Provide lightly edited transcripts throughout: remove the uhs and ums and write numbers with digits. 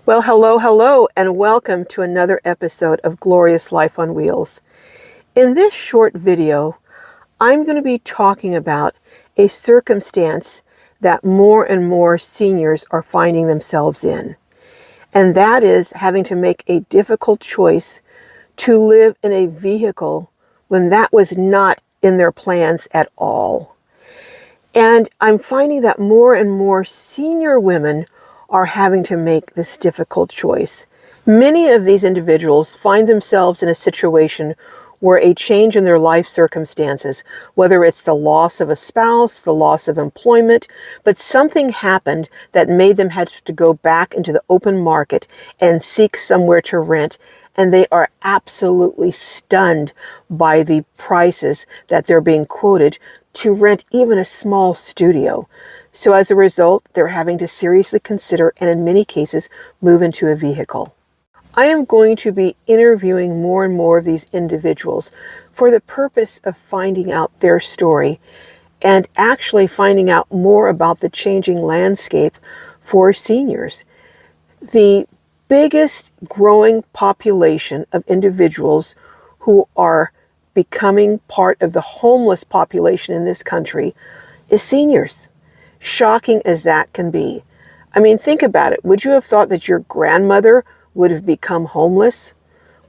Well, hello, and welcome to another episode of Glorious Life on Wheels. In this short video, I'm going to be talking about a circumstance that more and more seniors are finding themselves in, and that is having to make a difficult choice to live in a vehicle when that was not in their plans at all. And I'm finding that more and more senior women are having to make this difficult choice. Many of these individuals find themselves in a situation where a change in their life circumstances, whether it's the loss of a spouse, the loss of employment, but something happened that made them have to go back into the open market and seek somewhere to rent. And they are absolutely stunned by the prices that they're being quoted to rent even a small studio. So as a result, they're having to seriously consider, and in many cases, move into a vehicle. I am going to be interviewing more and more of these individuals for the purpose of finding out their story and actually finding out more about the changing landscape for seniors. The biggest growing population of individuals who are becoming part of the homeless population in this country is seniors. Shocking as that can be. I mean, think about it. Would you have thought that your grandmother would have become homeless?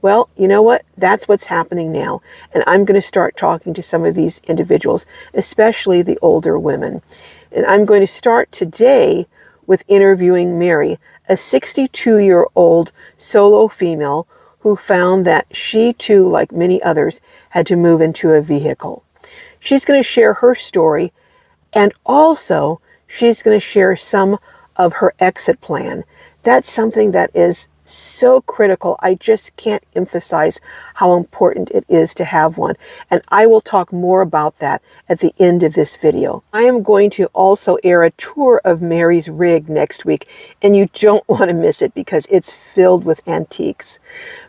Well, you know what? That's what's happening now. And I'm going to start talking to some of these individuals, especially the older women. And I'm going to start today with interviewing Mary, a 62-year-old solo female who found that she too, like many others, had to move into a vehicle. She's going to share her story, and also she's going to share some of her exit plan. That's something that is so critical. I just can't emphasize how important it is to have one. And I will talk more about that at the end of this video. I am going to also air a tour of Mary's rig next week, and you don't want to miss it because it's filled with antiques.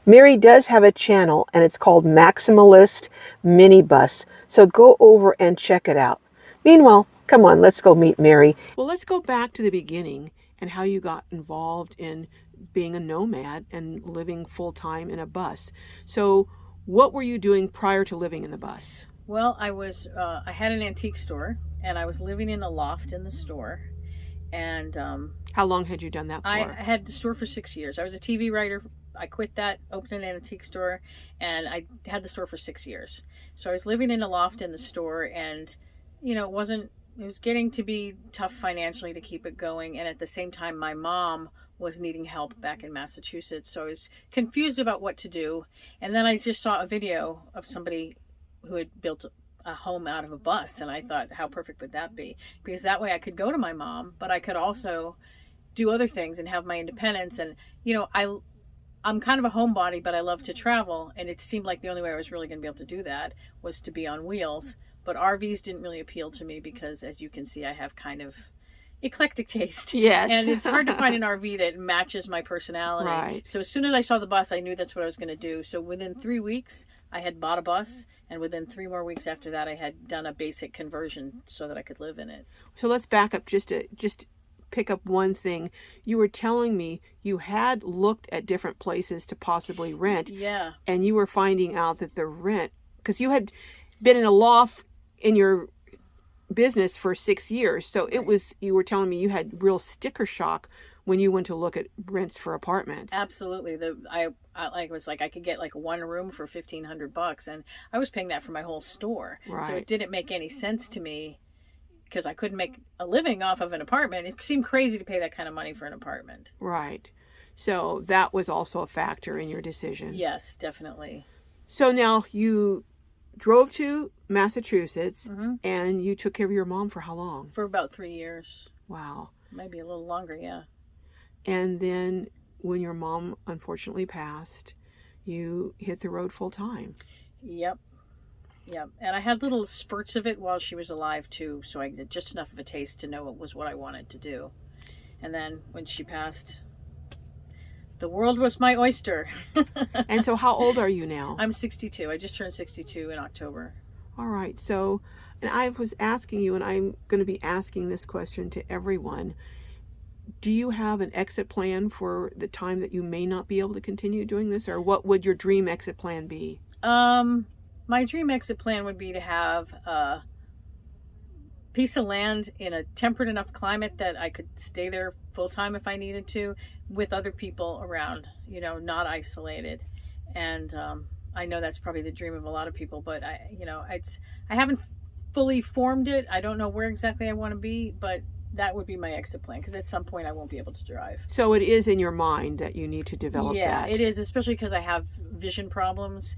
Mary does have a channel, and it's called Maximalist Minibus. So go over and check it out. Meanwhile, come on, let's go meet Mary. Well, let's go back to the beginning and how you got involved in being a nomad and living full-time in a bus. So what were you doing prior to living in the bus? Well, I had an antique store, and I was living in a loft in the store. And how long had you done that for? I had the store for 6 years. I was a TV writer. I quit that, opened an antique store, and I had the store for 6 years. So I was living in a loft in the store, and it was getting to be tough financially to keep it going. And at the same time, my mom was needing help back in Massachusetts. So I was confused about what to do. And then I just saw a video of somebody who had built a home out of a bus. And I thought, how perfect would that be? Because that way I could go to my mom, but I could also do other things and have my independence. And, I'm kind of a homebody, but I love to travel. And it seemed like the only way I was really going to be able to do that was to be on wheels. But RVs didn't really appeal to me because, as you can see, I have kind of eclectic taste. Yes. And it's hard to find an RV that matches my personality. Right. So as soon as I saw the bus, I knew that's what I was going to do. So within 3 weeks, I had bought a bus. And within 3 more weeks after that, I had done a basic conversion so that I could live in it. So let's back up just pick up one thing. You were telling me you had looked at different places to possibly rent. Yeah. And you were finding out that the rent, because you had been in a loft in your business for 6 years. So you were telling me you had real sticker shock when you went to look at rents for apartments. Absolutely. I was like, I could get like one room for $1,500, and I was paying that for my whole store. Right. So it didn't make any sense to me because I couldn't make a living off of an apartment. It seemed crazy to pay that kind of money for an apartment. Right. So that was also a factor in your decision. Yes, definitely. So now you drove to Massachusetts, and you took care of your mom for how long? For about 3 years. Wow. Maybe a little longer, yeah. And then when your mom unfortunately passed, you hit the road full time. Yep. And I had little spurts of it while she was alive too, so I did just enough of a taste to know it was what I wanted to do. And then when she passed, the world was my oyster. And so how old are you now? I'm 62. I just turned 62 in October. All right. So, and I was asking you, and I'm going to be asking this question to everyone. do you have an exit plan for the time that you may not be able to continue doing this, or what would your dream exit plan be? My dream exit plan would be to have a piece of land in a temperate enough climate that I could stay there full time if I needed to, with other people around, not isolated. And I know that's probably the dream of a lot of people, but I haven't fully formed it. I don't know where exactly I want to be, but that would be my exit plan, because at some point I won't be able to drive. So it is in your mind that you need to develop that. Yeah, it is, especially because I have vision problems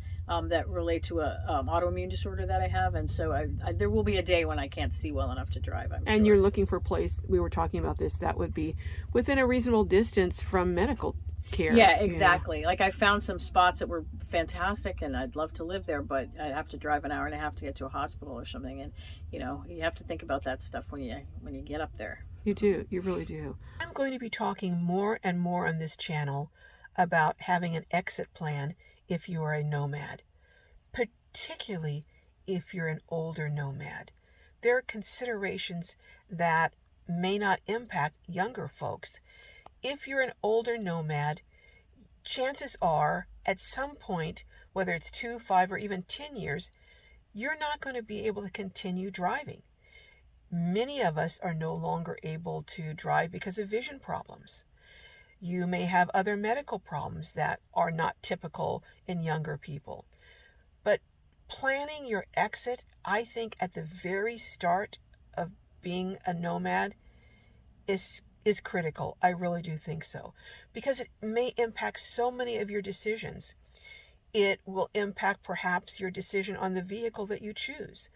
that relate to a autoimmune disorder that I have, and so there will be a day when I can't see well enough to drive, I'm And sure. you're looking for a place, we were talking about this, that would be within a reasonable distance from medical care. Yeah, exactly. Like, I found some spots that were fantastic, and I'd love to live there, but I'd have to drive an hour and a half to get to a hospital or something. And you have to think about that stuff when you get up there. You do. You really do. I'm going to be talking more and more on this channel about having an exit plan if you are a nomad, particularly if you're an older nomad. There are considerations that may not impact younger folks. If you're an older nomad, chances are at some point, whether it's 2, 5, or even 10 years, you're not going to be able to continue driving. Many of us are no longer able to drive because of vision problems. You may have other medical problems that are not typical in younger people. But planning your exit, I think at the very start of being a nomad is critical. I really do think so, because it may impact so many of your decisions. It will impact perhaps your decision on the vehicle that you choose.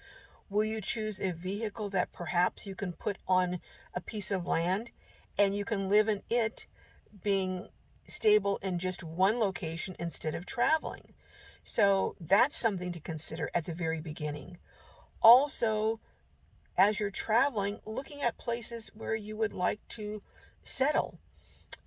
Will you choose a vehicle that perhaps you can put on a piece of land and you can live in it, being stable in just one location instead of traveling? So that's something to consider at the very beginning. Also, as you're traveling, looking at places where you would like to settle.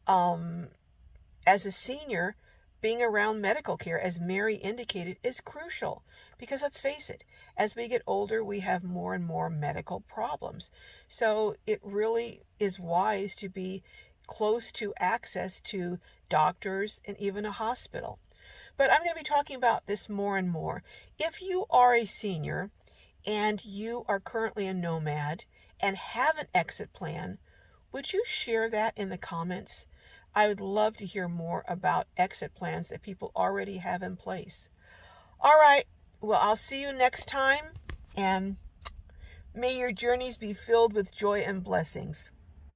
As a senior, being around medical care, as Mary indicated, is crucial, because let's face it, as we get older, we have more and more medical problems. So it really is wise to be close to access to doctors and even a hospital. But I'm going to be talking about this more and more. If you are a senior and you are currently a nomad and have an exit plan, would you share that in the comments? I would love to hear more about exit plans that people already have in place. All right, well, I'll see you next time, and may your journeys be filled with joy and blessings.